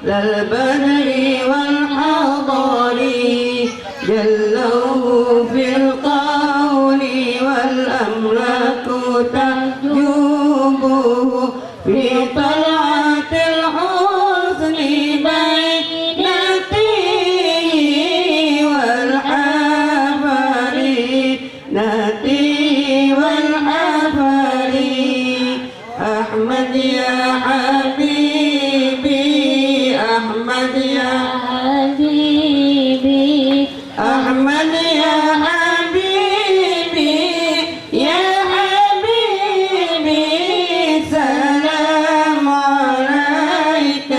للبدر والحضر جله في القول والأملاك تحجبه في طلعة الحسن بينته والحفر نتي والحفر أحمد يا حبيبي أحمد يا حبيبي أحمد يا حبيبي يا حبيبي سلام عليك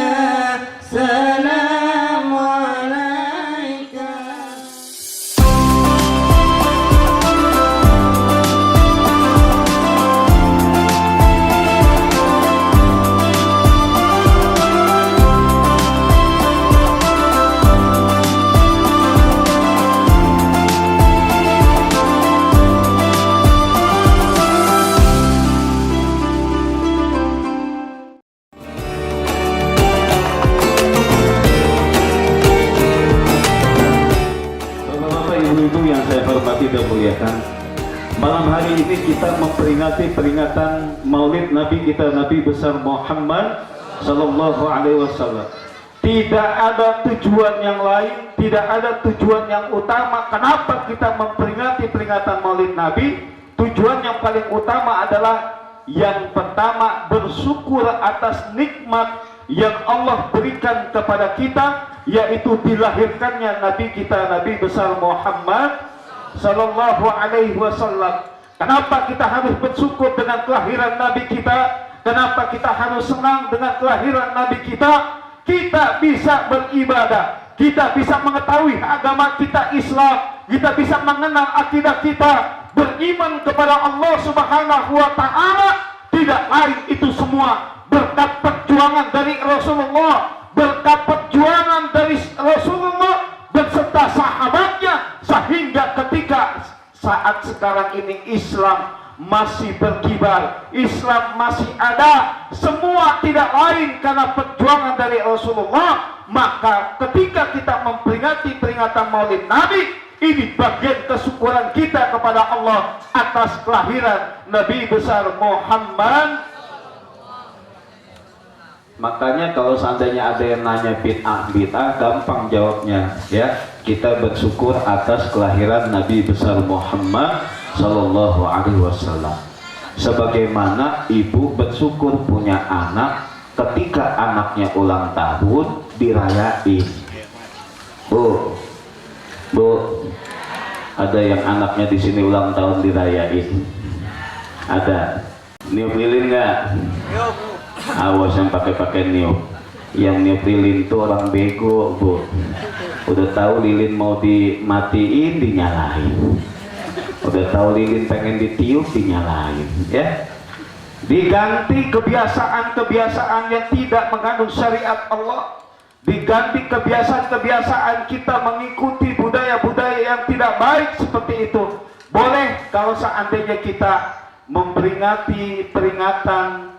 سلام عليك. Bapak-bapak, ibu-ibu yang saya hormati dan muliakan, malam hari ini kita memperingati peringatan Maulid Nabi kita, Nabi besar Muhammad Sallallahu Alaihi Wasallam. Tidak ada tujuan yang lain, tidak ada tujuan yang utama kenapa kita memperingati peringatan Maulid Nabi. Tujuan yang paling utama adalah yang pertama, bersyukur atas nikmat yang Allah berikan kepada kita, yaitu dilahirkannya Nabi kita, Nabi besar Muhammad Sallallahu Alaihi Wasallam. Kenapa kita harus bersyukur dengan kelahiran Nabi kita? Kenapa kita harus senang dengan kelahiran Nabi kita? Kita bisa beribadah, kita bisa mengetahui agama kita Islam, kita bisa mengenal akidah kita, beriman kepada Allah Subhanahu wa Ta'ala. Tidak lain itu semua berkat perjuangan dari Rasulullah, berkat perjuangan dari Rasulullah beserta sahabatnya, sehingga ketika saat sekarang ini Islam masih berkibar, Islam masih ada, semua tidak lain karena perjuangan dari Rasulullah. Maka ketika kita memperingati peringatan Maulid Nabi, ini bagian kesyukuran kita kepada Allah atas kelahiran Nabi besar Muhammad. Makanya kalau seandainya ada yang nanya bid'ah, gampang jawabnya, ya. Kita bersyukur atas kelahiran Nabi besar Muhammad Sallallahu Alaihi Wasallam. Sebagaimana ibu bersyukur punya anak, ketika anaknya ulang tahun dirayain. Bu, ada yang anaknya di sini ulang tahun dirayain? Ada? Niup lilin nggak? Awas yang pakai niup. Yang niup lilin tuh orang bego, bu. Udah tahu lilin mau dimatiin, dinyalain. Udah tahu lilin pengen ditiup, dinyalain, ya. Diganti kebiasaan-kebiasaan yang tidak mengandung syariat Allah. Diganti kebiasaan-kebiasaan kita mengikuti budaya-budaya yang tidak baik seperti itu. Boleh kalau seandainya kita memperingati peringatan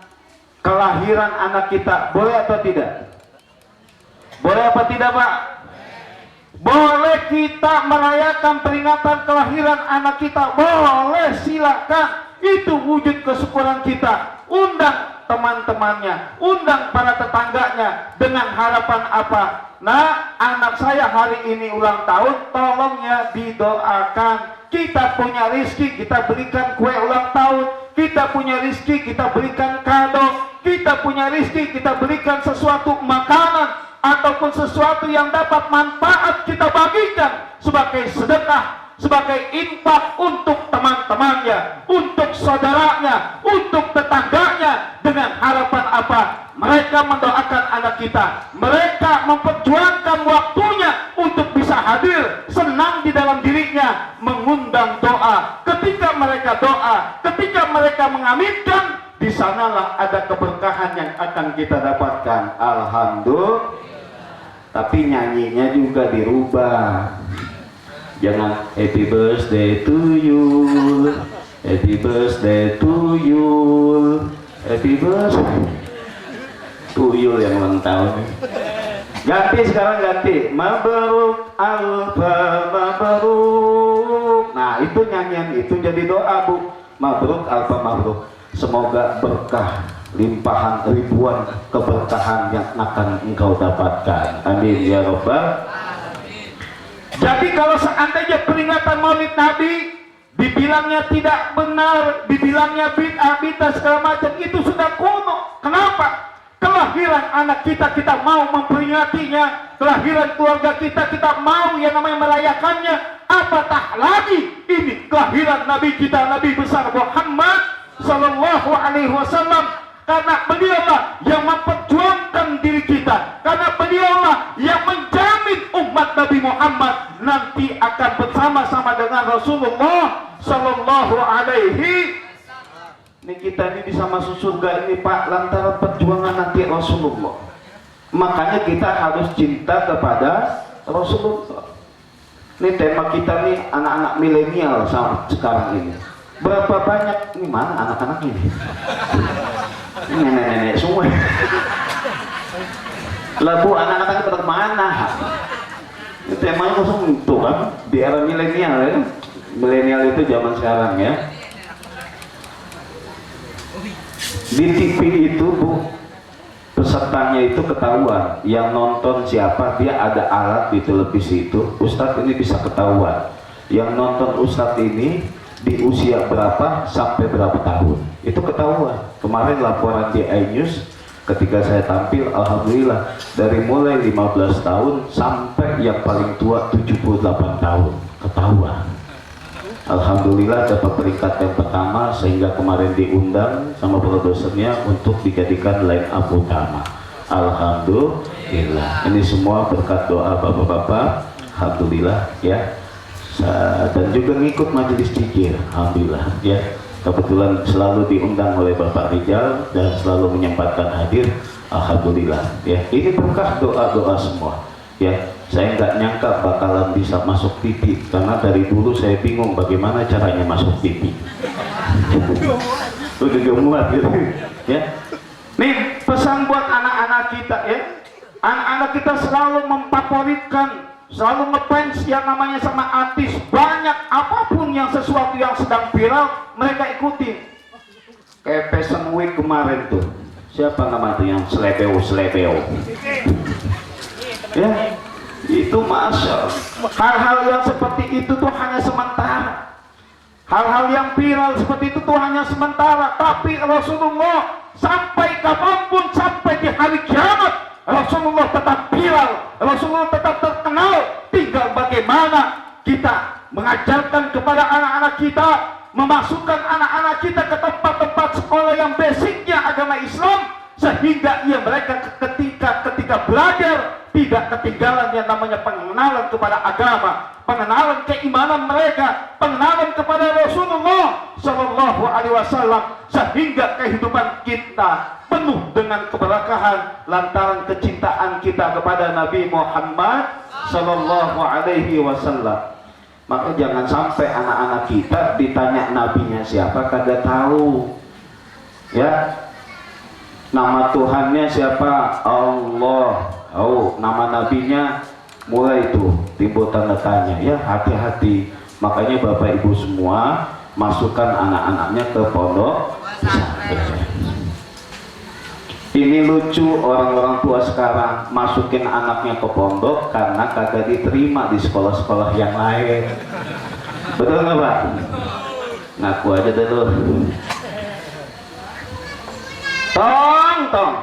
kelahiran anak kita, boleh atau tidak? Boleh apa tidak, Pak? Boleh kita merayakan peringatan kelahiran anak kita, boleh, silakan. Itu wujud kesyukuran kita. Undang teman-temannya, undang para tetangganya dengan harapan apa? Nah, anak saya hari ini ulang tahun, tolong ya didoakan. Kita punya rizki, kita berikan kue ulang tahun. Kita punya rizki, kita berikan kado. Kita punya rizki, kita berikan sesuatu makanan ataupun sesuatu yang dapat manfaat, kita bagikan sebagai sedekah, sebagai infak untuk teman-temannya, untuk saudaranya, untuk tetangganya, dengan harapan apa? Mereka mendoakan anak kita, mereka memperjuangkan waktunya untuk bisa hadir, senang di dalam dirinya, mengundang doa. Ketika mereka doa, ketika mereka mengaminkan, di sanalah ada keberkahan yang akan kita dapatkan. Alhamdulillah. Tapi nyanyinya juga dirubah. Jangan happy birthday to you, happy birthday to you, happy birthday to you yang ulang tahun. Ganti sekarang, ganti. Mabruk alfa mabruk. Nah itu nyanyian itu jadi doa Bu. Mabruk alfa mabruk. Semoga berkah, limpahan ribuan keberkahan yang akan engkau dapatkan. Amin ya Rabbal. Jadi kalau seandainya peringatan Maulid Nabi dibilangnya tidak benar, dibilangnya bid'ah, segala macam, itu sudah kuno. Kenapa? Kelahiran anak kita, kita mau memperingatinya. Kelahiran keluarga kita mau yang namanya merayakannya. Apatah lagi ini kelahiran Nabi kita, Nabi besar Muhammad Sallallahu Alaihi Wasallam. Karena beliaulah yang memperjuangkan diri kita. Karena beliaulah yang menjamin umat Nabi Muhammad nanti akan bersama-sama dengan Rasulullah Sallallahu Alaihi. Ini kita ini bisa masuk surga ini Pak lantaran perjuangan nanti Rasulullah. Makanya kita harus cinta kepada Rasulullah. Ini tema kita nih anak-anak milenial sekarang ini. Berapa banyak ini mana anak-anak ini? Ini nenek-nenek semua. Lagu anak-anak itu pada kemana? Ini temanya kosong itu kan di era milenial ya. Milenial itu zaman sekarang ya. Di TV itu Bu, pesertanya itu ketahuan, yang nonton siapa, dia ada alat di televisi itu, Ustadz ini bisa ketahuan yang nonton Ustadz ini di usia berapa sampai berapa tahun, itu ketahuan. Kemarin laporan di iNews ketika saya tampil, alhamdulillah dari mulai 15 tahun sampai yang paling tua 78 tahun ketahuan. Alhamdulillah dapat peringkat yang pertama, sehingga kemarin diundang sama produsernya untuk dijadikan line up utama. Alhamdulillah. Ini semua berkat doa bapak-bapak. Alhamdulillah ya. Dan juga ngikut majelis zikir. Alhamdulillah ya. Kebetulan selalu diundang oleh Bapak Rijal dan selalu menyempatkan hadir. Alhamdulillah ya. Ini berkah doa-doa semua ya. Saya nggak nyangka bakalan bisa masuk TV karena dari dulu saya bingung bagaimana caranya masuk TV. Udah gak muat gitu ya. Nih pesan buat anak-anak kita ya. Anak-anak kita selalu memfavoritkan, selalu ngefans yang namanya sama artis. Banyak apapun yang sesuatu yang sedang viral mereka ikutin. Kayak Fashion Week kemarin tuh, siapa nama itu yang selebeo ya. Itu masya hal-hal yang seperti itu tuh hanya sementara. Hal-hal yang viral seperti itu tuh hanya sementara. Tapi Rasulullah sampai kapanpun, sampai di hari kiamat, Rasulullah tetap viral, Rasulullah tetap terkenal. Tinggal bagaimana kita mengajarkan kepada anak-anak kita, memasukkan anak-anak kita ke tempat-tempat sekolah yang basicnya agama Islam, sehingga mereka ketika belajar tidak ketinggalan yang namanya pengenalan kepada agama, pengenalan keimanan mereka, pengenalan kepada Rasulullah Sallallahu Alaihi Wasallam, sehingga kehidupan kita penuh dengan keberkahan lantaran kecintaan kita kepada Nabi Muhammad Sallallahu Alaihi Wasallam. Maka jangan sampai anak-anak kita ditanya nabinya siapa kagak tahu ya. Nama Tuhannya siapa? Allah. Oh, nama nabinya mulai itu timbul tanda tanya ya. Hati-hati. Makanya Bapak Ibu semua masukkan anak-anaknya ke pondok pesantren. Ini lucu, orang-orang tua sekarang masukin anaknya ke pondok karena kagak diterima di sekolah-sekolah yang lain. Betul nggak Pak? Ngaku aja deh lu. Tong,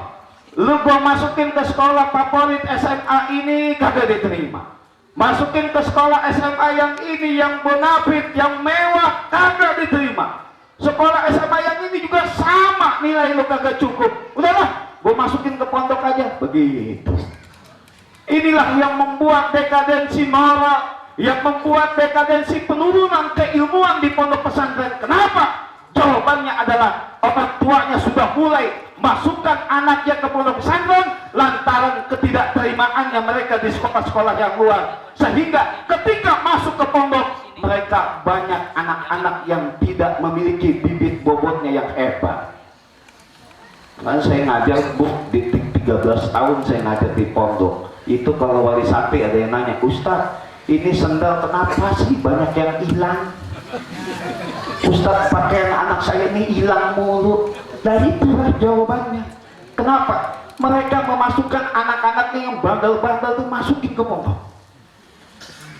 lu gua masukin ke sekolah favorit SMA ini kagak diterima. Masukin ke sekolah SMA yang ini, yang bonafit, yang mewah, kagak diterima. Sekolah SMA yang ini juga sama, nilai lu kagak cukup. Udahlah, gua masukin ke pondok aja. Begitu. Inilah yang membuat dekadensi moral, yang membuat dekadensi penurunan keilmuan di pondok pesantren. Kenapa? Jawabannya adalah orang tuanya sudah mulai masukkan anaknya ke pondok pesantren lantaran ketidakterimaannya mereka di sekolah-sekolah yang luar, sehingga ketika masuk ke pondok mereka banyak anak-anak yang tidak memiliki bibit bobotnya yang hebat. Kan saya ngajar Bu di 13 tahun saya ngajar di pondok. Itu kalau wali santri ada yang nanya, Ustaz, ini sendal kenapa sih banyak yang hilang? Ustaz, pakaian anak saya ini hilang mulu. Dari itulah jawabannya. Kenapa? Mereka memasukkan anak-anaknya yang bandel-bandel tuh masukin ke pondok.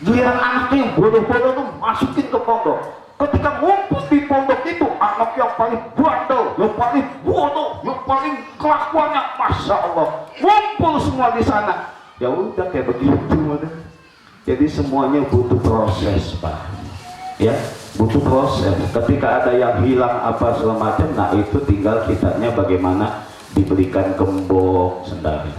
Giliran anaknya yang bodoh-bodoh tuh masukin ke pondok. Ketika ngumpul di pondok itu, anak yang paling bandel, yang paling bodoh, yang paling kelakuannya, Masya Allah, ngumpul semua di sana. Ya udah kayak begitu. Jadi semuanya butuh proses, Pak. Ya, butuh proses. Ketika ada yang hilang apa segala macam, nah itu tinggal kitanya bagaimana diberikan gembok sendiri.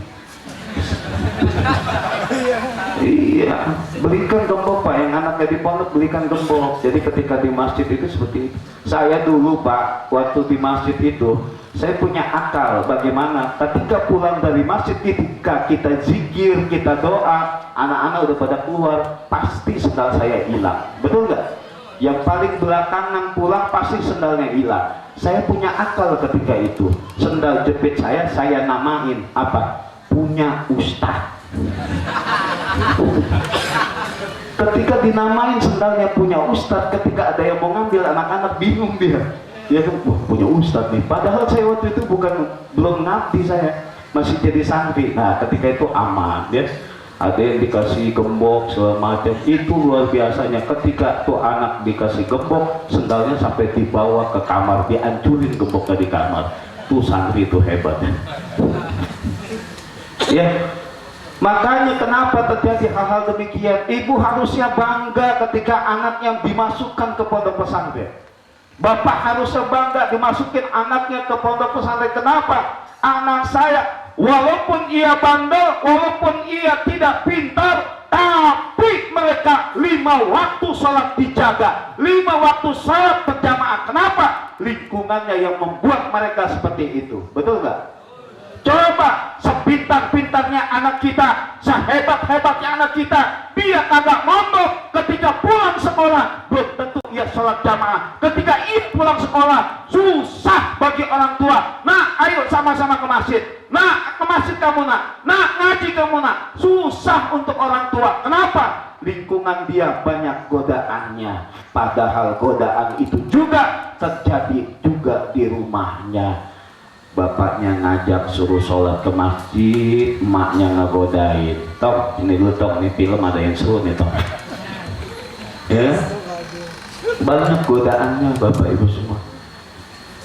Iya, berikan gembok Pak, yang anaknya di pondok berikan gembok. Jadi ketika di masjid itu seperti itu. Saya dulu Pak, waktu di masjid itu saya punya akal bagaimana ketika pulang dari masjid, ketika kita zikir, kita doa, anak-anak udah pada keluar, pasti sendal saya hilang. Betul nggak? Yang paling belakangan pulang pasti sendalnya hilang. Saya punya akal ketika itu. Sendal jepit saya namain apa? Punya Ustadz. Ketika dinamain sendalnya punya Ustadz, ketika ada yang mau ngambil, anak-anak bingung dia. Ya kan, wah, punya Ustadz nih. Padahal saya waktu itu belum ngabdi, saya masih jadi santri. Nah, ketika itu aman, ya. Ada yang dikasih gembok segala macam. Itu luar biasanya. Ketika tuh anak dikasih gembok, sendalnya sampai dibawa ke kamar, dihancurin gemboknya di kamar. Tuh santri itu hebat. Ya, makanya kenapa terjadi hal-hal demikian? Ibu harusnya bangga ketika anaknya dimasukkan ke pondok pesantren. Bapak harusnya bangga dimasukin anaknya ke pondok pesantren. Kenapa? Anak saya, walaupun ia bandel, walaupun ia tidak pintar, tapi mereka 5 waktu sholat dijaga, 5 waktu sholat berjamaah. Kenapa? Lingkungannya yang membuat mereka seperti itu. Betul nggak? Coba sepintar-pintarnya anak kita, sehebat-hebatnya anak kita, dia kagak mondok ketika pulang sekolah, belum tentu ia sholat jamaah. Ketika ia pulang sekolah, susah bagi orang tua. Nah, ayo sama-sama ke masjid. Nah, ke masjid kamu nak. Nah, ngaji kamu nak. Susah untuk orang tua. Kenapa? Lingkungan dia banyak godaannya. Padahal godaan itu juga terjadi juga di rumahnya. Bapaknya ngajak suruh sholat ke masjid, emaknya ngegodain. Tong, ini dulu Tong, ini film ada yang seru nih Tong. Ya, banyak godaannya Bapak Ibu semua.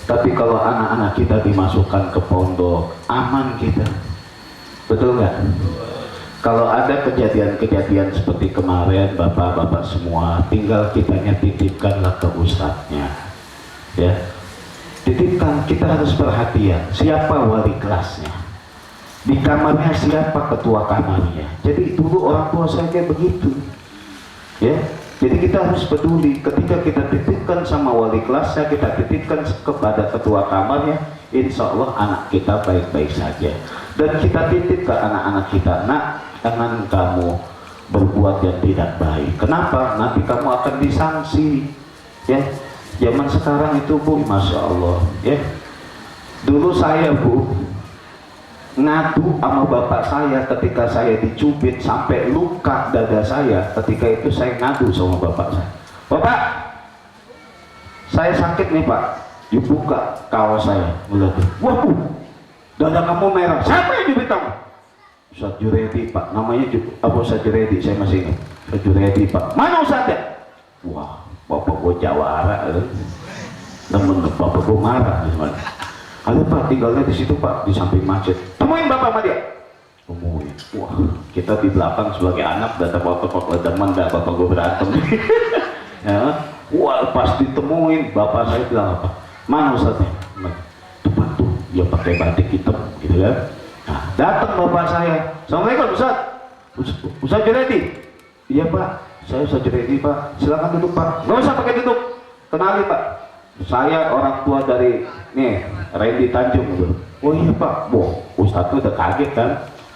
Tapi kalau anak-anak kita dimasukkan ke pondok, aman kita. Betul nggak? Kalau ada kejadian-kejadian seperti kemarin, Bapak-Bapak semua, tinggal kitanya titipkanlah ke ustadznya. Ya. Titipkan, kita harus perhatian siapa wali kelasnya, di kamarnya siapa ketua kamarnya. Jadi dulu orang tua saya kayak begitu, ya. Jadi kita harus peduli ketika kita titipkan sama wali kelasnya, kita titipkan kepada ketua kamarnya, insya Allah anak kita baik-baik saja. Dan kita titip ke anak-anak kita, nak, jangan kamu berbuat yang tidak baik. Kenapa? Nanti kamu akan disanksi, ya. Zaman sekarang itu Bu, Masya Allah, ya. Dulu saya Bu ngadu sama bapak saya ketika saya dicubit sampai luka dada saya. Ketika itu saya ngadu sama bapak saya, Bapak, saya sakit nih Pak. You buka kaos saya, melihat, wah Bu, dada kamu merah. Siapa yang jubit kamu? Ustaz Juredi Pak, namanya Abu Ustaz Juredi, saya masih ingat. Ustaz Juredi Pak, mana Ustaznya? Wah, bapak gue jawara, temen bapak gue marah. Ada Pak, tinggalnya di situ Pak, di samping masjid. Temuin bapak sama dia. Temuin. Wah, kita di belakang sebagai anak, datang bapak demen gak bapak gue berantem. Ya, wah, pas ditemuin bapak saya bilang apa? Mana Ustaznya? Tuh Pak, tuh, dia pakai batik hitam, gitu kan? Nah, datang bapak saya. Assalamualaikum Ustaz. Ustaz Juredi. Iya Pak. Saya Ustaz Juredi Pak, silakan duduk Pak. Nggak usah pakai duduk, kenali Pak, saya orang tua dari nih Randy Tanjung gitu. Oh iya Pak. Wah, Ustadz tuh udah kaget kan,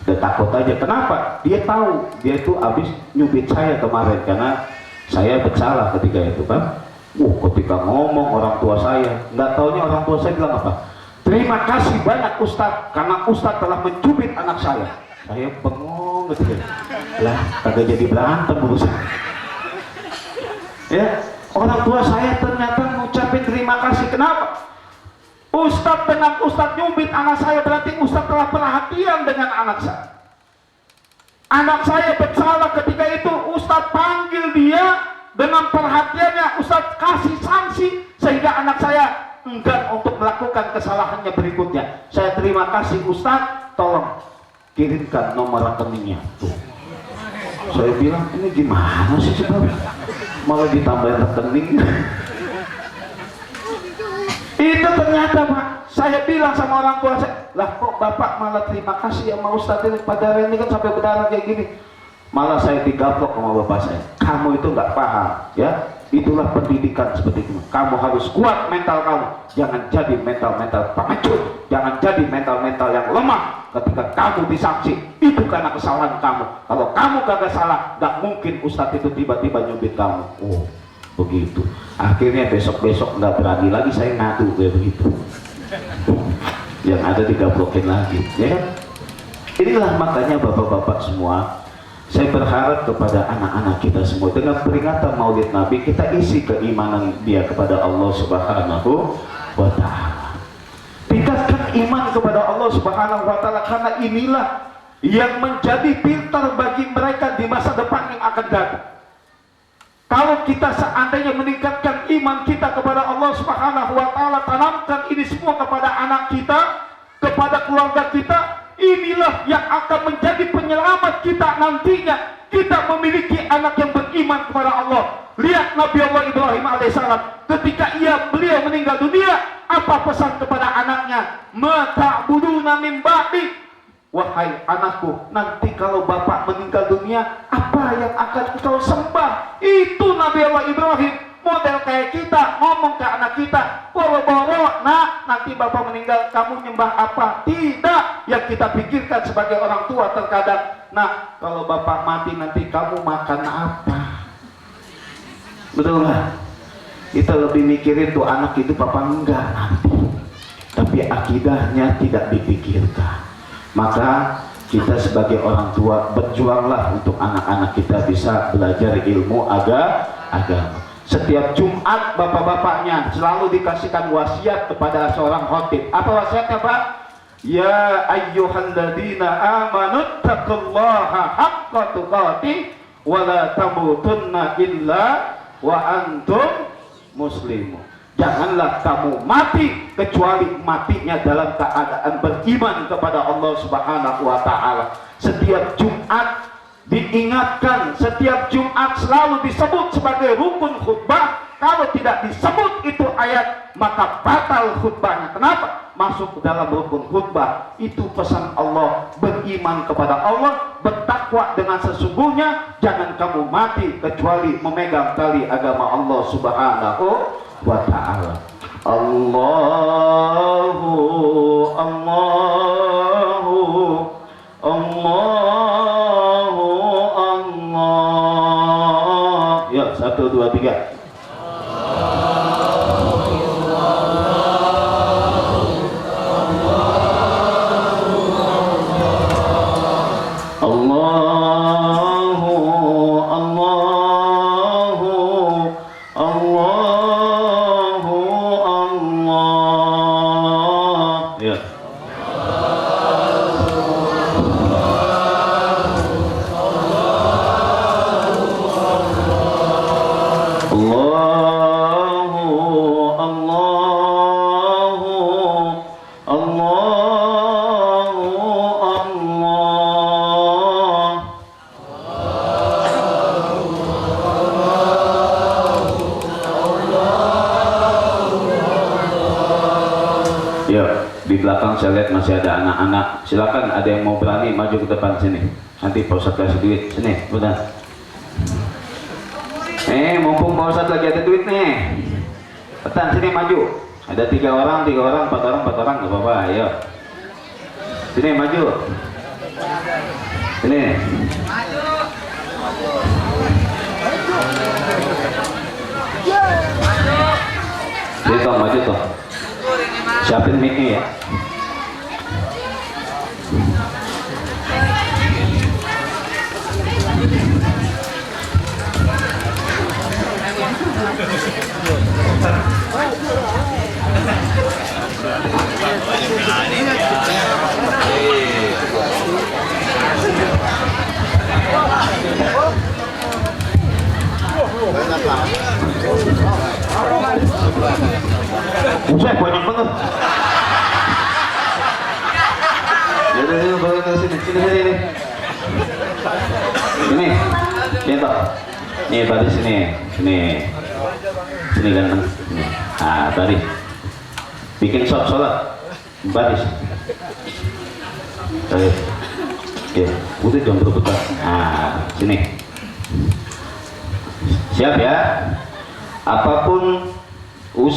udah takut aja. Kenapa? Dia tahu dia tuh habis nyubit saya kemarin karena saya bersalah ketika itu kan. Ketika ngomong orang tua saya, nggak taunya orang tua saya bilang apa? Terima kasih banyak Ustadz, karena Ustadz telah mencubit anak saya. Saya bengong gitu ya. Lah, kagak jadi berantem urusan. Ya, orang tua saya ternyata mengucapkan terima kasih. Kenapa? Ustadz dengan Ustadz nyubit anak saya, berarti Ustadz telah perhatian dengan anak saya. Anak saya bersalah ketika itu, Ustadz panggil dia dengan perhatiannya, Ustadz kasih sanksi sehingga anak saya enggan untuk melakukan kesalahannya berikutnya. Saya terima kasih Ustadz, tolong kirimkan nomor rekeningnya. Tuh. Saya bilang, ini gimana sih sebenarnya? Malah ditambahin rekening. Itu ternyata Pak, saya bilang sama orang tua saya, lah kok Bapak malah terima kasih sama Ustadz ini, padahal ini kan sampai berdarah kayak gini. Malah saya digaplok sama bapak saya, kamu itu nggak paham ya, itulah pendidikan seperti itu. Kamu harus kuat mental kamu, jangan jadi mental-mental pengecut, jangan jadi mental-mental yang lemah. Ketika kamu disanksi, itu karena kesalahan kamu. Kalau kamu gak salah, gak mungkin Ustadz itu tiba-tiba nyubit kamu. Oh begitu, akhirnya besok-besok nggak berani lagi saya ngadu kayak begitu. Yang ada digablokin lagi, ya kan? Inilah makanya bapak-bapak semua, saya berharap kepada anak-anak kita semua, dengan peringatan Maulid Nabi, kita isi keimanan dia kepada Allah Subhanahu wa Ta'ala. Tingkatkan iman kepada Allah Subhanahu wa Ta'ala, karena inilah yang menjadi filter bagi mereka di masa depan yang akan datang. Kalau kita seandainya meningkatkan iman kita kepada Allah Subhanahu wa Ta'ala, tanamkan ini semua kepada anak kita, kepada keluarga kita, inilah yang akan menjadi penyelamat kita nantinya. Kita memiliki anak yang beriman kepada Allah. Lihat Nabi Allah Ibrahim alaihissalam, ketika beliau meninggal dunia, apa pesan kepada anaknya? Mata'buduna min ba'di, wahai anakku, nanti kalau bapak meninggal dunia, apa yang akan kau sembah? Itu Nabi Allah Ibrahim, model kayak kita, ngomong ke anak kita, boro-boro, nak, nanti bapak meninggal, kamu nyembah apa? Tidak, yang kita pikirkan sebagai orang tua terkadang, nah, kalau bapak mati nanti kamu makan apa? Betul nggak? Kita lebih mikirin tuh anak itu apa enggak nanti, tapi akidahnya tidak dipikirkan. Maka kita sebagai orang tua berjuanglah untuk anak-anak kita bisa belajar ilmu agama. Setiap Jumat bapak-bapaknya selalu dikasihkan wasiat kepada seorang khotib. Apa wasiatnya Pak? Ya ayyuhalladzina amanu taqullaha haqqa tuqatih wa la tamutunna illa wa antum muslimun. Janganlah kamu mati kecuali matinya dalam keadaan beriman kepada Allah Subhanahu wa Ta'ala. Setiap Jumat diingatkan, setiap Jumat selalu disebut sebagai rukun khutbah. Kalau tidak disebut itu ayat, maka batal khutbahnya. Kenapa? Masuk ke dalam rukun khutbah. Itu pesan Allah, beriman kepada Allah, bertakwa dengan sesungguhnya. Jangan kamu mati kecuali memegang tali agama Allah Subhanahu wa Ta'ala. Allahu Allahu Allahu Allah. Ya, 1, 2, 3. Di belakang saya lihat masih ada anak-anak. Silakan, ada yang mau berani maju ke depan sini. Nanti Pak Ustadz kasih duit. Sini, udah. Mumpung Pak Ustadz lagi ada duit nih. Petan, sini maju. Ada 3 orang, 4 orang, 4 orang, nggak apa-apa. Ayo. Sini maju. Sini. Sini toh, maju toh. Siapin mic-nya ya. Buset, banyak banget. Yaudah, balik ke sini. Sini. Sini toh. Nih, tadi sini. Sini ganteng. Nah, tadi. Bikin sholat. Baris. Tadi. Ya, udah jangan berputar. Nah, sini. Siap ya? Apapun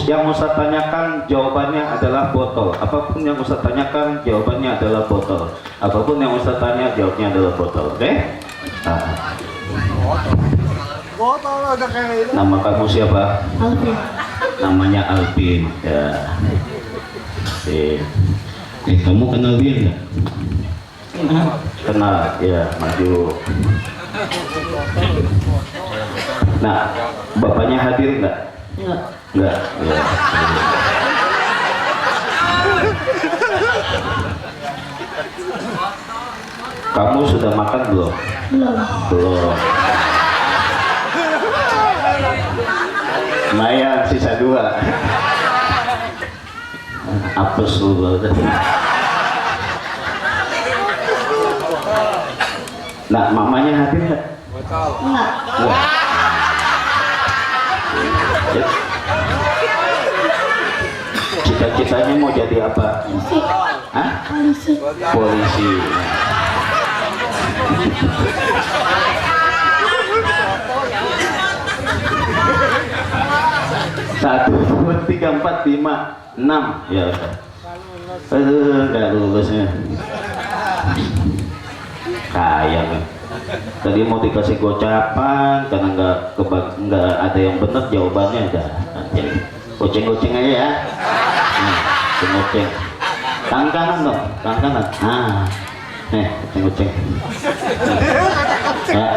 yang Ustaz tanyakan jawabannya adalah botol. Apapun yang Ustaz tanyakan jawabannya adalah botol. Apapun yang Ustaz tanya jawabnya adalah botol. Oke? Botol ada kayak itu. Nama kamu siapa? Alvin. Namanya Alvin. Ya. Kamu kenal dia nggak? Kenal. Ya, maju. Nah, bapaknya hadir nggak? Enggak. Ya. Kamu sudah makan belum? Belum. Lumayan, sisa 2. Apes lu banget. Nah, mamanya hadir nggak? Enggak. Cita-citanya mau jadi apa? Hah? Polisi. Satu, dua, tiga, 4, 5, 6. Ya udah. Nggak lulusnya. Kayak tadi mau dikasih gocapan karena nggak ada yang benar jawabannya. Udah goceng aja ya. Goceng tangan kanan dong, tangan kanan. Goceng ya.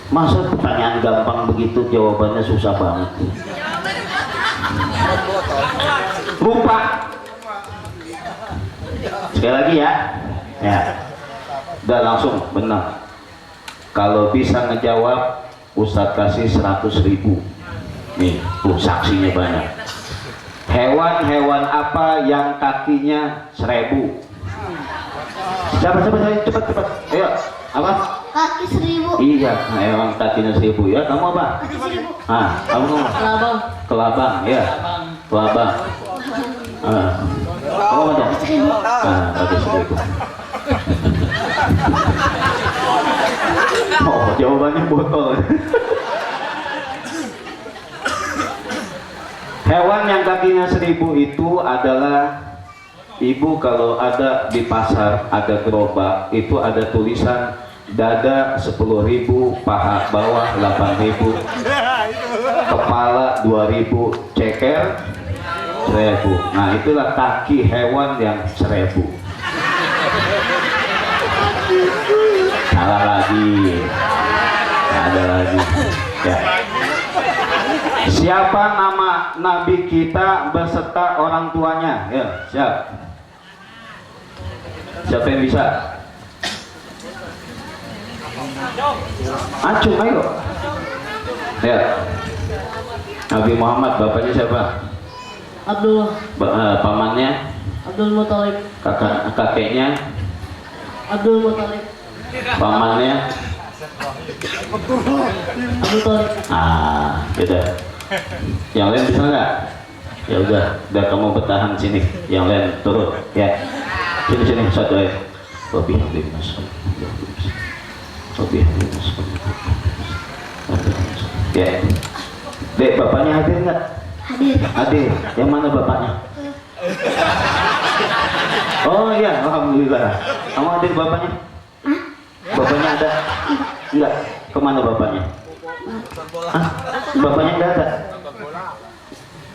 Masa pertanyaan gampang begitu jawabannya susah banget. Lupa. Sekali lagi ya. Udah langsung benar. Kalau bisa ngejawab Ustadz kasih 100.000. Nih, saksinya banyak. Hewan apa yang kakinya 1000? Siapa cepat. Ayo, apa? Kaki 1000. Iya, hewan kakinya 1000 ya. Kamu apa? Kaki 1000. Kamu kelabang ya. Kelabang. Kamu apa? Kaki 1000. Oh, jawabannya botol. Hewan yang kakinya 1000 itu adalah, ibu kalau ada di pasar ada gerobak itu ada tulisan dada 10.000, paha bawah 8.000, kepala 2.000, ceker 1.000. Nah, itulah kaki hewan yang 1000. Salah lagi. Ada lagi. Ya. Siapa nama Nabi kita beserta orang tuanya? Ya, siap. Siapa yang bisa? Acung, ayo. Ya. Nabi Muhammad, bapaknya siapa? Abdul. Pamannya? Abdul Muthalib. Kakeknya? Abdul Muthalib. Pamannya? Abdul Thalib. Beda. Yang lain bisa nggak? Ya udah kamu bertahan sini. Yang lain turun ya. Sini satu ya. Lebih mas. Ya. Dek, bapaknya hadir nggak? Hadir. Yang mana bapaknya? Oh iya, alhamdulillah. Kamu hadir bapaknya? Bapaknya ada? Enggak. Kemana bapaknya? Bapaknya enggak ada?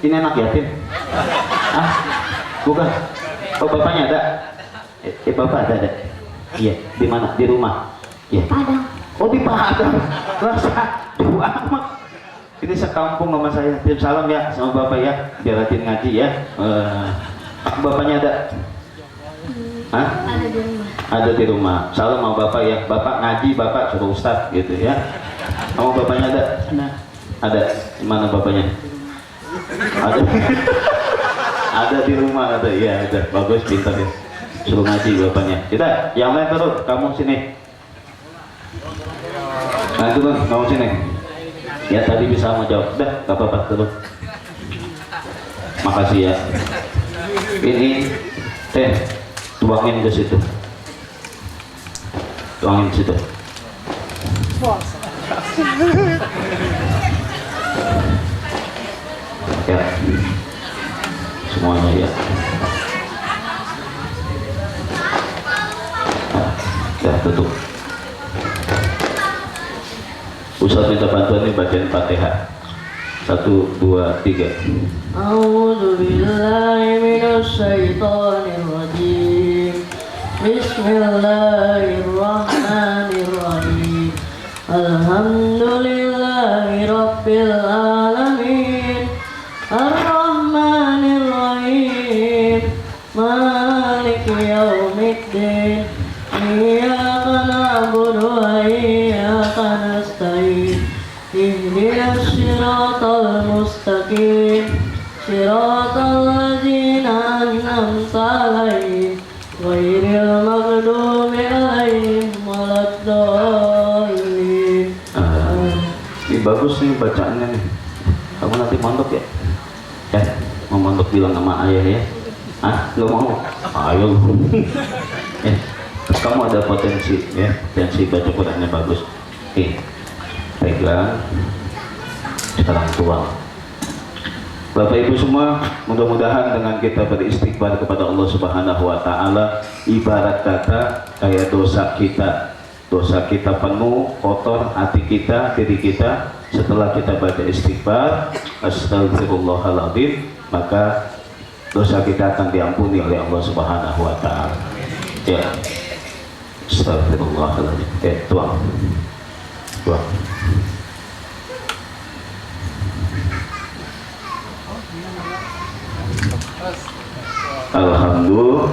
Ini anak yatim? Ah, bukan. Oh, bapaknya ada? Bapak ada? Iya, di mana? Di rumah? Iya. Padang. Oh, di Padang. Rasa jauh amat. Ini sekampung sama saya. Tim salam ya sama bapak ya, biar rajin ngaji ya. Bapaknya ada? Hah? Ada di rumah. Ada di rumah. Salam sama bapak ya. Bapak ngaji, bapak suruh ustaz gitu ya. Kamu bapaknya ada? Ada. Ada. Mana bapaknya? Ada. Ada di rumah ada. Iya, ada. Bagus, pintar ya. Suruh ngaji bapaknya. Kita yang lain terus. Kamu sini. Nah, itu kan kamu sini. Ya tadi bisa menjawab. Udah, gak apa-apa terus. Makasih ya. Ini teh tuangin ke situ. Tuangin ke situ. Ya. Semuanya ya. Ya, tutup. Ustaz minta bantuan nih bacain Fatihah. 1, 2, 3. A'udzu billahi minasyaitonir rajim. Bismillahirrahmanirrahim. Alhamdulillahi rabbil alamin. Ar-Rahmanir Rahim. Maliki yaumiddin. Iyyaka na'budu wa iyyaka nasta'in. Ihdinas siratal mustaqim. Siratal ladzina an'amta 'alaihim ghairil maghdubi 'alaihim waladdallin. Ini bagus nih bacaannya nih. Kamu nanti mondok ya? Mau mondok bilang sama ayah ya? Nggak mau? Ayo. Kamu ada potensi ya, potensi baca Qurannya bagus. Pegang. Sekarang tuang. Bapak Ibu semua, mudah-mudahan dengan kita beristighfar kepada Allah Subhanahu wa taala, ibarat kata kayak dosa kita penuh, kotor hati kita, diri kita. Setelah kita baca istighfar, astagfirullahaladzim, maka dosa kita akan diampuni oleh Allah Subhanahu wa taala. Ya. Astagfirullahaladzim. Tuang. Alhamdulillah.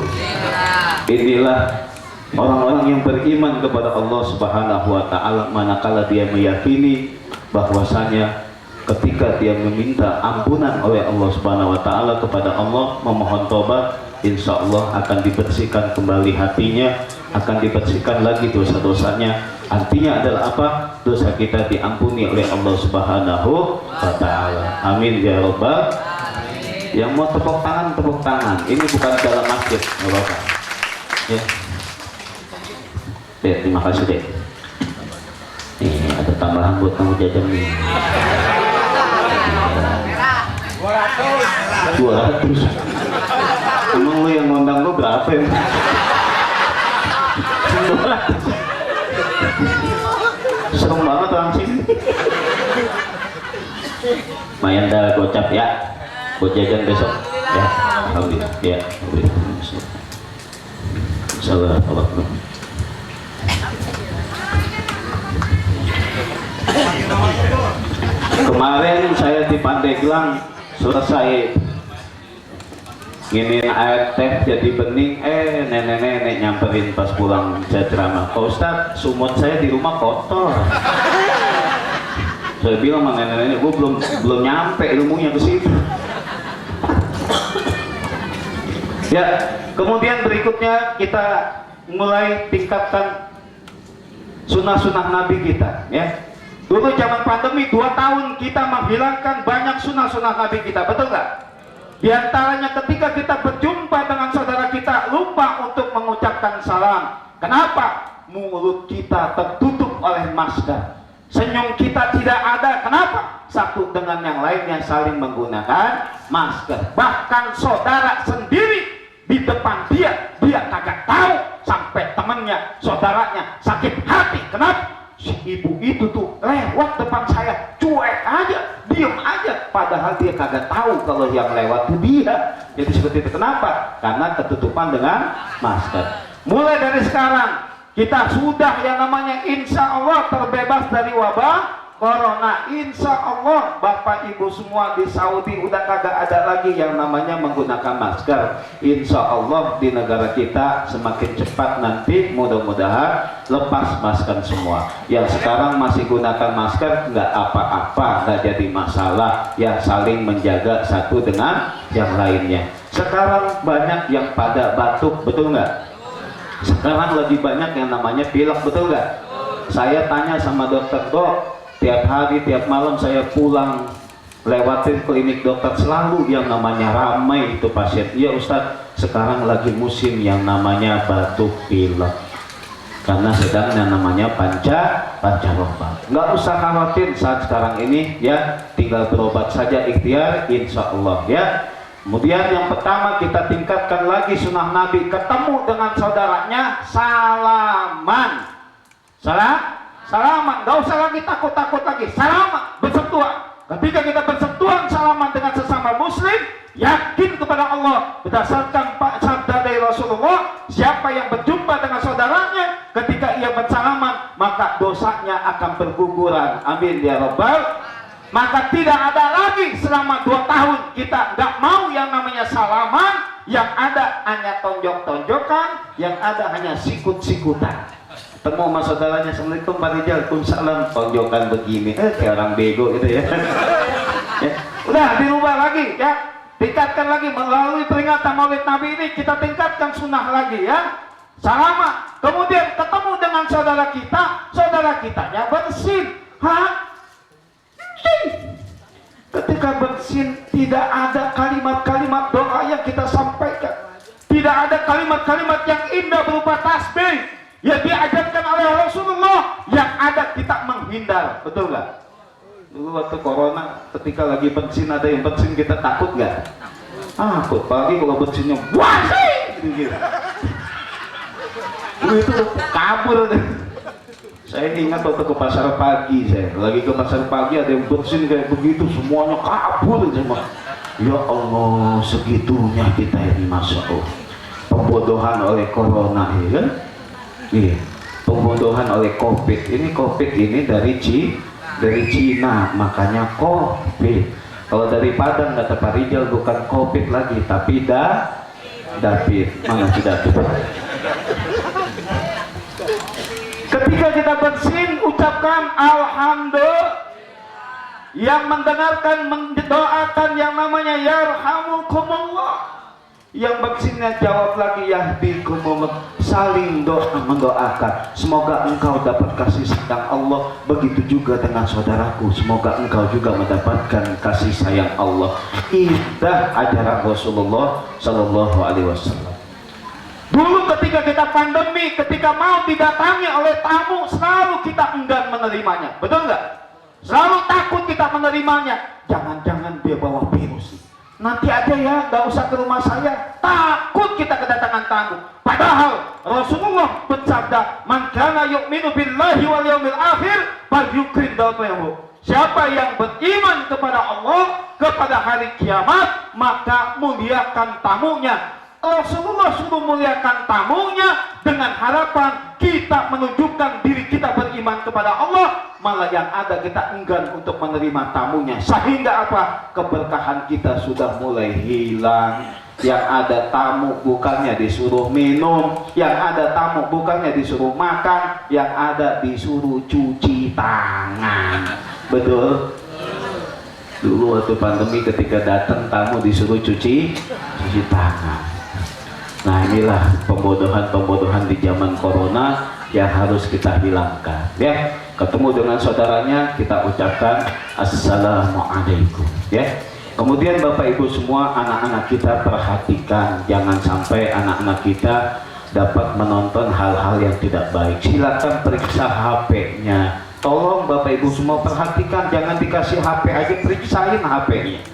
Inilah orang-orang yang beriman kepada Allah Subhanahu wa taala, manakala dia meyakini bahwasanya ketika dia meminta ampunan oleh Allah Subhanahu wa taala kepada Allah, memohon tobat, insya Allah akan dibersihkan kembali hatinya, akan dibersihkan lagi dosa-dosanya. Artinya adalah apa? Dosa kita diampuni oleh Allah Subhanahu wa taala. Amin ya rabbal. Yang mau tepuk tangan, tepuk tangan. Ini bukan dalam masjid, nggak apa-apa. Ya. Terima kasih deh. Nih ada tambahan buat kamu jajan nih. 200. Emang lu yang ngundang lu berapa ya? 200. Serem banget orang sini. Mayan dah gocap ya. Buat jajan besok ya. Alhamdulillah ya. Assalamualaikum. Kemarin saya di Pandeglang selesai nginin air teh jadi bening, nenek-nenek nyamperin pas pulang saya ceramah, Pak Ustadz, sumut saya di rumah kotor. Saya bilang sama nenek-nenek, gue belum nyampe ilmunya ke situ. Ya, kemudian berikutnya kita mulai tingkatkan sunnah-sunnah Nabi kita, ya. Dulu zaman pandemi 2 tahun kita menghilangkan banyak sunnah-sunnah Nabi kita, betul nggak? Di antaranya ketika kita berjumpa dengan saudara kita lupa untuk mengucapkan salam. Kenapa? Mulut kita tertutup oleh masker. Senyum kita tidak ada. Kenapa? Satu dengan yang lainnya saling menggunakan masker. Bahkan saudara sendiri di depan dia kagak tahu, sampai temannya, saudaranya sakit hati. Kenapa? Si ibu itu tuh lewat depan saya, cuek aja, dia diem aja, padahal dia kagak tahu kalau yang lewat itu dia. Jadi seperti itu. Kenapa? Karena ketutupan dengan masker. Mulai dari sekarang kita sudah yang namanya insya Allah terbebas dari wabah corona. Insya Allah Bapak Ibu semua di Saudi udah kagak ada lagi yang namanya menggunakan masker. Insya Allah di negara kita semakin cepat nanti mudah-mudahan lepas masker semua. Yang sekarang masih gunakan masker nggak apa-apa, nggak jadi masalah. Yang saling menjaga satu dengan yang lainnya. Sekarang banyak yang pada batuk, betul nggak? Sekarang lebih banyak yang namanya pilek, betul nggak? Saya tanya sama dokter, dok, tiap hari, tiap malam saya pulang lewatin klinik dokter, selalu yang namanya ramai itu pasien. Iya Ustadz, sekarang lagi musim yang namanya batuk pilek, karena sedang yang namanya pancaroba. Nggak usah khawatir saat sekarang ini ya, tinggal berobat saja ikhtiar, insya Allah ya. Kemudian yang pertama kita tingkatkan lagi sunnah Nabi, ketemu dengan saudaranya salaman. Salaman, gak usah lagi takut-takut lagi, salaman, bersentuhan. Ketika kita bersentuhan salaman dengan sesama muslim, yakin kepada Allah berdasarkan sabda dari Rasulullah, siapa yang berjumpa dengan saudaranya ketika ia bersalaman, maka dosanya akan berguguran. Amin ya Rabbal. Maka tidak ada lagi selama 2 tahun kita nggak mau yang namanya salaman, yang ada hanya tonjok-tonjokan, yang ada hanya sikut-sikutan. Ketemu sama saudaranya, Assalamualaikum Pak Rijal, Waalaikumsalam, tonjokan begini, kayak orang bego gitu ya. Ya. Udah dirubah lagi ya, tingkatkan lagi melalui peringatan Maulid Nabi ini, kita tingkatkan sunnah lagi ya. Salaman, kemudian ketemu dengan saudara kitanya bersin. Ketika bersin tidak ada kalimat-kalimat doa yang kita sampaikan, tidak ada kalimat-kalimat yang indah berupa tasbih yang diajarkan oleh Rasulullah, yang ada kita menghindar, betul nggak? Dulu waktu corona ketika lagi bersin ada yang bersin, kita takut nggak? Takut, apalagi kalau bersinnya wah gitu. Itu kabur deh. Saya ingat waktu ke pasar pagi, saya lagi ke pasar pagi ada yang bersin kayak begitu, semuanya kabur semua. Ya Allah, segitunya kita ini, masya Allah. Pembodohan oleh corona, ya kan? Iya, pembodohan oleh COVID. Ini COVID ini dari Cina, makanya COVID. Kalau dari Padang kata Pak Rijal bukan COVID lagi, tapi David. Mana si David? Ketika kita bersin, ucapkan Alhamdulillah. Yang mendengarkan, mendoakan yang namanya Yarhamukumullah. Yang bersinnya jawab lagi Yahdikumullah. Saling mendoakan. Semoga engkau dapat kasih sayang Allah. Begitu juga dengan saudaraku. Semoga engkau juga mendapatkan kasih sayang Allah. Indah ajaran Rasulullah Sallallahu Alaihi Wasallam. Dulu ketika kita pandemi, ketika mau didatangi oleh tamu, selalu kita enggan menerimanya, betul nggak? Selalu takut kita menerimanya. Jangan-jangan dia bawa virus. Nanti aja ya, nggak usah ke rumah saya. Takut kita kedatangan tamu. Padahal Rasulullah bersabda, "Man kana yu'minu billahi wal yaumil akhir, falyukrim dayfahu." Siapa yang beriman kepada Allah, kepada hari kiamat, maka muliakan tamunya. Rasulullah suruh muliakan tamunya dengan harapan kita menunjukkan diri kita beriman kepada Allah, malah yang ada kita enggan untuk menerima tamunya, sehingga apa? Keberkahan kita sudah mulai hilang. Yang ada tamu bukannya disuruh minum, yang ada tamu bukannya disuruh makan, yang ada disuruh cuci tangan. Betul? Dulu waktu pandemi ketika datang tamu disuruh cuci tangan. Nah inilah pembodohan-pembodohan di zaman corona yang harus kita hilangkan ya. Ketemu dengan saudaranya kita ucapkan Assalamualaikum ya. Kemudian Bapak Ibu semua, anak-anak kita perhatikan, jangan sampai anak-anak kita dapat menonton hal-hal yang tidak baik. Silakan periksa HP-nya. Tolong Bapak Ibu semua perhatikan, jangan dikasih HP aja, periksain HP-nya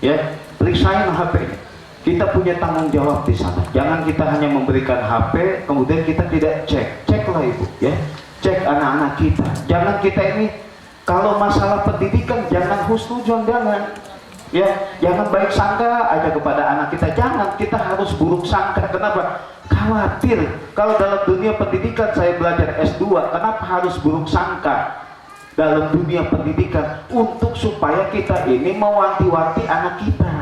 ya, periksain HP-nya. Kita punya tanggung jawab di sana. Jangan kita hanya memberikan HP, kemudian kita tidak cek. Ceklah Ibu, ya. Cek anak-anak kita. Jangan kita ini Kalau masalah pendidikan jangan husnudzon, jangan. Ya, jangan baik sangka aja kepada anak kita, jangan. Kita harus buruk sangka. Kenapa? Khawatir kalau dalam dunia pendidikan saya belajar S2, kenapa harus buruk sangka dalam dunia pendidikan? Untuk supaya kita ini mewanti-wanti anak kita.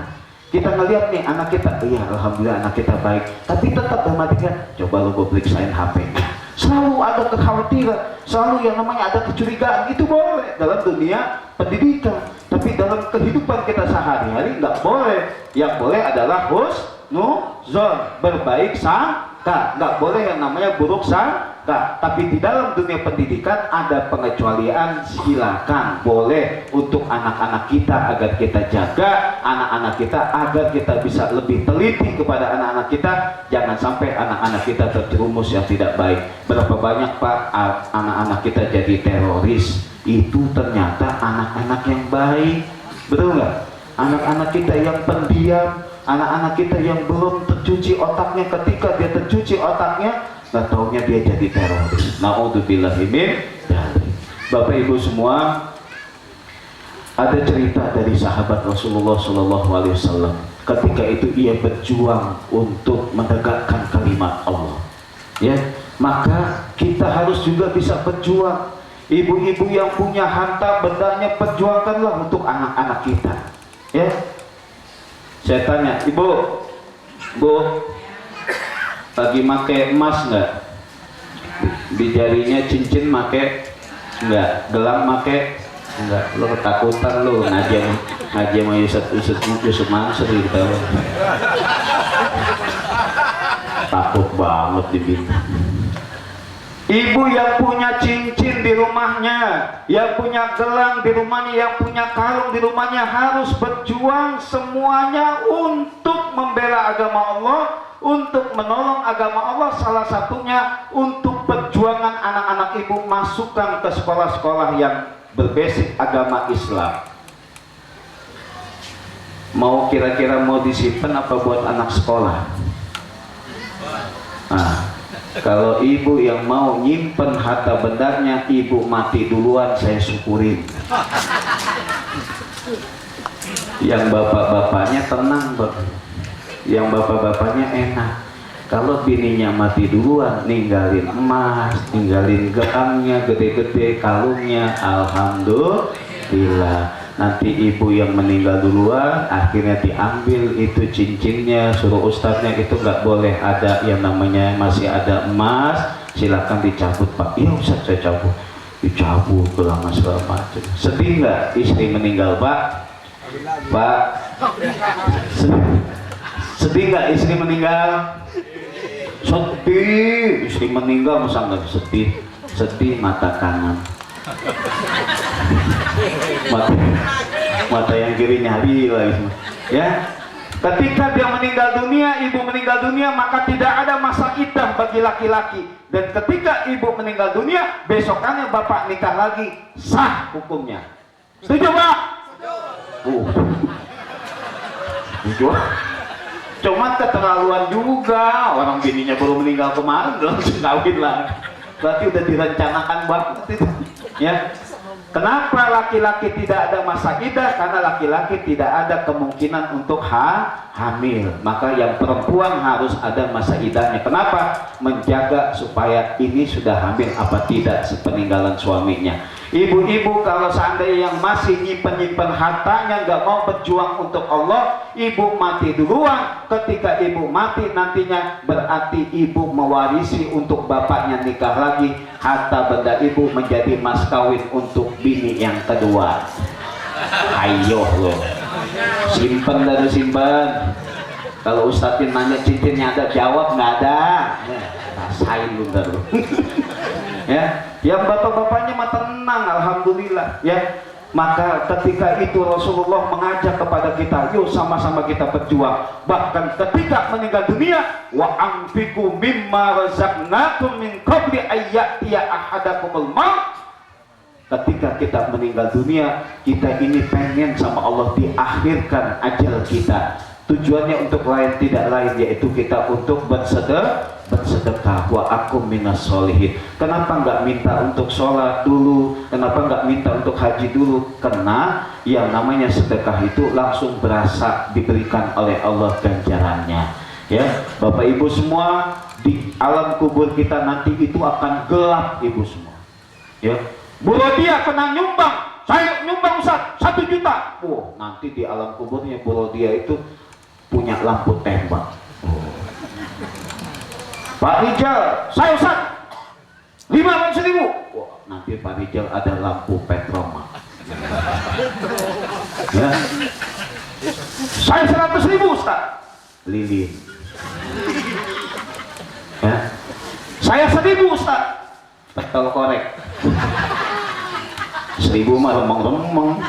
Kita ngelihat nih anak kita, iya alhamdulillah anak kita baik, tapi tetap dalam hatinya, coba lu periksain HP-nya. Selalu ada kekhawatiran, selalu yang namanya ada kecurigaan. Itu boleh dalam dunia pendidikan, tapi dalam kehidupan kita sehari-hari nggak boleh. Yang boleh adalah husnuzon, berbaik sangka. Nggak boleh yang namanya buruk sangka. Tapi di dalam dunia pendidikan ada pengecualian, silakan boleh untuk anak-anak kita agar kita jaga anak-anak kita, agar kita bisa lebih teliti kepada anak-anak kita. Jangan sampai anak-anak kita terjerumus yang tidak baik. Berapa banyak Pak anak-anak kita jadi teroris, itu ternyata anak-anak yang baik, betul nggak? Anak-anak kita yang pendiam, anak-anak kita yang belum tercuci otaknya, ketika dia tercuci otaknya, nggak taunya dia jadi teroris. Na'udzubillahi min dzalik. Bapak Ibu semua, ada cerita dari sahabat Rasulullah SAW. Ketika itu ia berjuang untuk menegakkan kalimat Allah. Ya, maka kita harus juga bisa berjuang. Ibu-ibu yang punya harta bendanya, perjuangkanlah untuk anak-anak kita. Ya, saya tanya, ibu, lagi make emas nggak? Di jarinya cincin make nggak? Gelang make nggak? Lo ketakutan lo ngaji sama Yusuf Mansur gitu. Takut banget dibintang. Ibu yang punya cincin di rumahnya, yang punya gelang di rumahnya, yang punya kalung di rumahnya, harus berjuang semuanya untuk membela agama Allah, untuk menolong agama Allah. Salah satunya untuk perjuangan anak-anak ibu masukkan ke sekolah-sekolah yang berbasis agama Islam. Mau kira-kira mau disimpan apa buat anak sekolah? Nah, kalau ibu yang mau nyimpen harta bendanya, ibu mati duluan, saya syukurin. Yang bapak-bapaknya tenang, yang bapak-bapaknya enak. Kalau bininya mati duluan, ninggalin emas, ninggalin gelangnya gede-gede, kalungnya, alhamdulillah. Nanti ibu yang meninggal duluan, akhirnya diambil itu cincinnya, suruh ustadznya itu nggak boleh ada yang namanya masih ada emas, silakan dicabut Pak. Iya Ustadz, saya cabut. Dicabut gelangnya segala macam. Sedih nggak istri meninggal Pak? Pak, sedih nggak istri meninggal? Sedih, istri meninggal masa nggak sedih? Sedih mata kanan. Mata yang kiri nyari lagi. Ya, ketika dia meninggal dunia, ibu meninggal dunia, maka tidak ada masa iddah bagi laki-laki. Dan ketika ibu meninggal dunia, besokannya bapak nikah lagi, sah hukumnya. Setuju Pak? Setuju. Cuman keterlaluan juga, orang bininya baru meninggal kemarin langsung kawin lah. Berarti udah direncanakan banget itu. Ya. Kenapa laki-laki tidak ada masa iddah? Karena laki-laki tidak ada kemungkinan untuk hamil. Maka yang perempuan harus ada masa iddahnya. Kenapa? Menjaga supaya ini sudah hamil apa tidak sepeninggalan suaminya. Ibu-ibu kalau seandainya yang masih nyimpen hartanya, nggak mau berjuang untuk Allah, ibu mati duluan. Ketika ibu mati nantinya berarti ibu mewarisi untuk bapaknya nikah lagi. Harta benda ibu menjadi mas kawin untuk bini yang kedua. Ayo loh, simpen dari simpen. Kalau ustadzin nanya cincinnya ada, jawab nggak ada. Rasain lu ntar lu. Ya, yang bapak-bapaknya mah tenang, alhamdulillah. Ya, maka ketika itu Rasulullah mengajak kepada kita, yuk sama-sama kita berjuang. Bahkan ketika meninggal dunia, wa anfiqu mimma razaqnakum min qabli ayyatiya ahadakumul maut. Ketika kita meninggal dunia, kita ini pengen sama Allah diakhirkan ajal kita. tujuannya untuk lain tidak lain, yaitu kita untuk bersedekah. Wa akum minas solihin. Kenapa nggak minta untuk sholat dulu? Kenapa nggak minta untuk haji dulu? Karena yang namanya sedekah itu langsung berasa diberikan oleh Allah ganjarannya. Ya, Bapak Ibu semua, di alam kubur kita nanti itu akan gelap, Ibu semua. Ya, Bu Rodia kena nyumbang, saya nyumbang Ustaz 1 juta. Oh, nanti di alam kuburnya Bu Rodia itu punya lampu tembak. Oh. Pak Rijal, saya Ustaz 5.000. Wah, nanti Pak Rijal ada lampu petroma. Ya. Saya 100.000 Ustaz. Lilin. Ya. Saya 1.000 Ustaz. Betul korek. 1.000 mah remeng-remeng.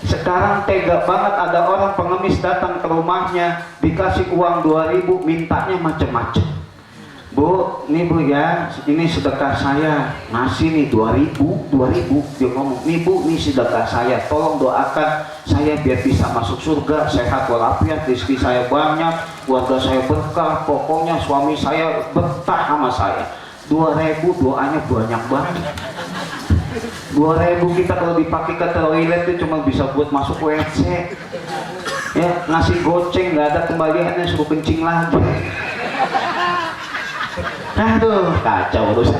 Sekarang tega banget, ada orang pengemis datang ke rumahnya, dikasih uang 2.000, mintanya macam-macam. Bu, nih Bu ya, ini sedekah saya, ngasih nih 2.000. Dia ngomong, nih Bu, nih sedekah saya, tolong doakan saya biar bisa masuk surga, sehat walafiat, rezeki saya banyak, keluarga saya berkah, pokoknya suami saya betah sama saya. 2.000 doanya banyak banget. 2.000 kita kalau dipakai ke toilet itu cuma bisa buat masuk WC. Ya, ngasih goceng nggak ada kembaliannya, suruh kencing lagi. Aduh, kacau terus.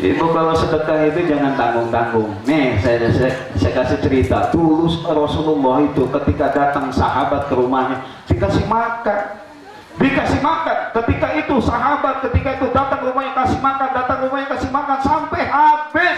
Ibu kalau sedekah itu jangan tanggung-tanggung. Nih, saya kasih cerita. Tulus Rasulullah itu ketika datang sahabat ke rumahnya, dikasih makan. Ketika itu sahabat ketika itu datang ke rumahnya kasih makan sampai habis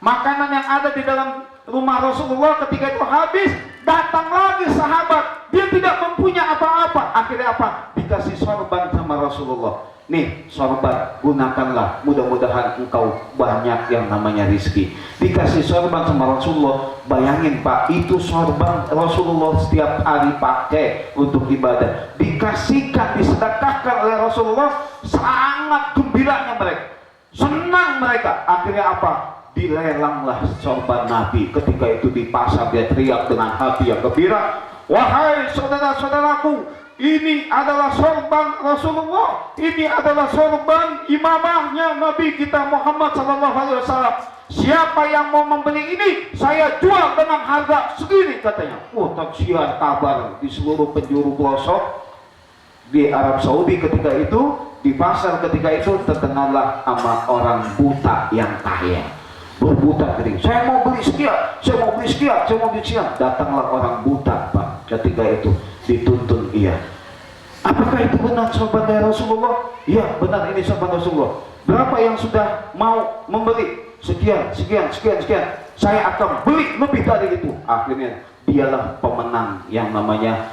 makanan yang ada di dalam rumah Rasulullah. Ketika itu habis, datang lagi sahabat, dia tidak mempunyai apa-apa. Akhirnya apa? Dikasih sorban sama Rasulullah. Nih sorban, gunakanlah, mudah-mudahan engkau banyak yang namanya rizki. Dikasih sorban sama Rasulullah. Bayangin Pak, itu sorban Rasulullah setiap hari pakai untuk ibadah, dikasihkan, disedekahkan oleh Rasulullah. Sangat gembiranya mereka, senang mereka. Akhirnya apa? Dilelanglah sorban Nabi. Ketika itu di pasar dia teriak dengan hati yang gembira, wahai saudara-saudaraku, ini adalah sorban Rasulullah, ini adalah sorban imamahnya Nabi kita Muhammad SAW. Siapa yang mau membeli ini, saya jual dengan harga segini katanya. Tersiar kabar di seluruh penjuru pelosok di Arab Saudi ketika itu, di pasar ketika itu terkenallah sama orang buta yang kaya. Berbuta kering, saya mau beli sekian, saya mau beli sekian, saya mau beli sekian. Datanglah orang buta Pak, ketika itu dituntun ia. Apakah itu benar sorban dari Rasulullah? Iya benar, ini sorban Rasulullah. Berapa yang sudah mau membeli? Sekian. Saya akan beli lebih dari itu. Akhirnya dialah pemenang yang namanya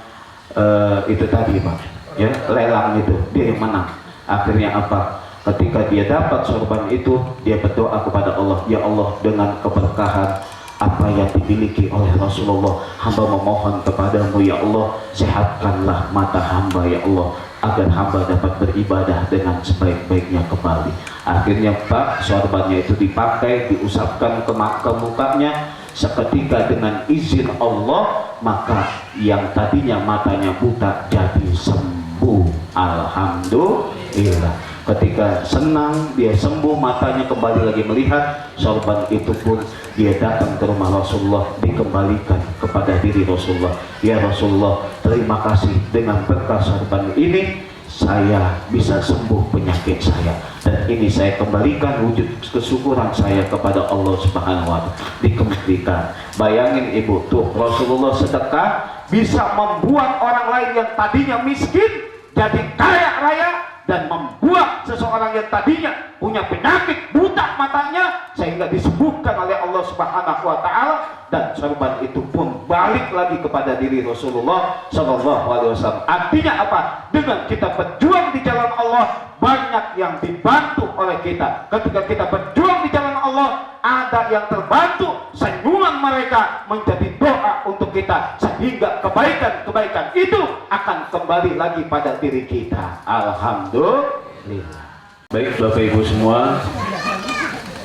itu tadi Pak, ya, lelang itu, dia yang menang. Akhirnya apa? Ketika dia dapat sorban itu, dia berdoa kepada Allah, ya Allah, dengan keberkahan apa yang dimiliki oleh Rasulullah, hamba memohon kepadamu ya Allah, sehatkanlah mata hamba ya Allah, agar hamba dapat beribadah dengan sebaik-baiknya kembali. Akhirnya Pak, sorbannya itu dipakai, diusapkan ke mukanya. Seketika dengan izin Allah, maka yang tadinya matanya buta jadi sembuh. Alhamdulillah. Ketika senang dia sembuh, matanya kembali lagi melihat, sorban itu pun dia datang ke rumah Rasulullah, dikembalikan kepada diri Rasulullah. Ya Rasulullah, terima kasih, dengan berkah sorban ini saya bisa sembuh penyakit saya, dan ini saya kembalikan wujud kesyukuran saya kepada Allah Subhanahu wa Ta'ala. Dikembalikan. Bayangin Ibu, tuh Rasulullah sedekah bisa membuat orang lain yang tadinya miskin jadi kaya raya, dan membuat seseorang yang tadinya punya penyakit buta matanya sehingga disembuhkan oleh Allah Subhanahu wa Ta'ala, dan sorban itu pun balik lagi kepada diri Rasulullah SAW. Artinya apa? Dengan kita berjuang di jalan Allah, banyak yang dibantu oleh kita. Ketika kita berjuang di jalan Allah, ada yang terbantu, senyuman mereka menjadi doa untuk kita, sehingga kebaikan-kebaikan itu akan kembali lagi pada diri kita. Alhamdulillah. Baik Bapak Ibu semua,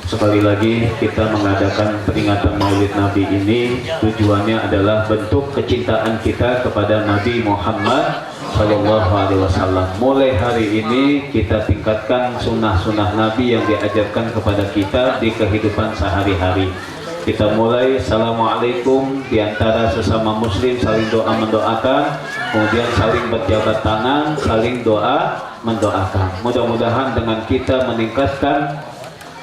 Sekali lagi kita mengadakan peringatan Maulid Nabi ini tujuannya adalah bentuk kecintaan kita kepada Nabi Muhammad Sallallahu Alaihi Wasallam. Mulai hari ini kita tingkatkan sunnah-sunnah Nabi yang diajarkan kepada kita di kehidupan sehari-hari. Kita mulai assalamualaikum diantara sesama muslim, saling doa mendoakan, kemudian saling berjabat tangan, saling doa mendoakan. Mudah-mudahan dengan kita meningkatkan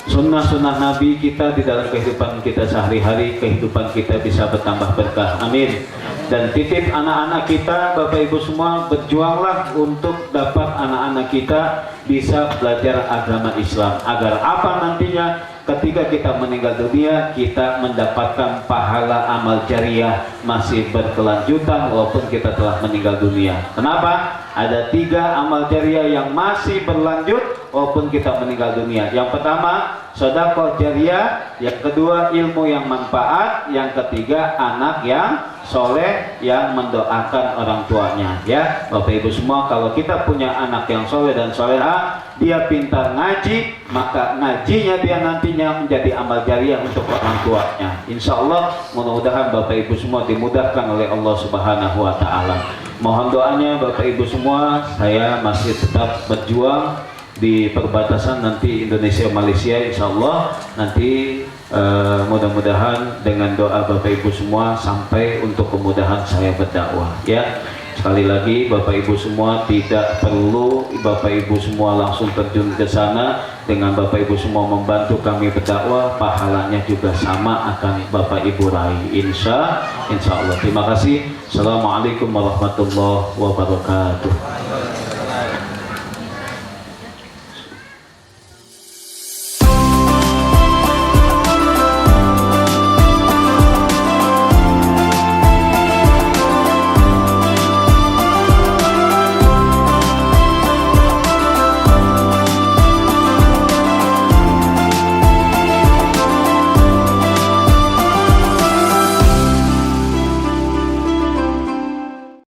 sunnah-sunnah Nabi kita di dalam kehidupan kita sehari-hari, kehidupan kita bisa bertambah berkah. Amin. Dan titip anak-anak kita, Bapak Ibu semua, berjuanglah untuk dapat anak-anak kita bisa belajar agama Islam, agar apa nantinya ketika kita meninggal dunia kita mendapatkan pahala amal jariah masih berkelanjutan walaupun kita telah meninggal dunia. Kenapa? Ada 3 amal jariah yang masih berlanjut walaupun kita meninggal dunia. Yang pertama, sedekah jariah. Yang kedua, ilmu yang manfaat. Yang ketiga, anak yang soleh yang mendoakan orang tuanya. Ya, Bapak Ibu semua, kalau kita punya anak yang soleh dan soleha, dia pintar ngaji, maka ngajinya dia nantinya menjadi amal jariah untuk orang tuanya. Insya Allah, mudah-mudahan Bapak Ibu semua dimudahkan oleh Allah Subhanahu Wa Taala. Mohon doanya Bapak Ibu semua, saya masih tetap berjuang di perbatasan nanti Indonesia Malaysia. Insya Allah nanti mudah-mudahan dengan doa Bapak Ibu semua sampai untuk kemudahan saya berdakwah. Ya, sekali lagi Bapak Ibu semua tidak perlu Bapak Ibu semua langsung terjun ke sana. Dengan Bapak Ibu semua membantu kami berdakwah, pahalanya juga sama akan Bapak Ibu raih. Insya Allah. Terima kasih. Assalamualaikum warahmatullahi wabarakatuh.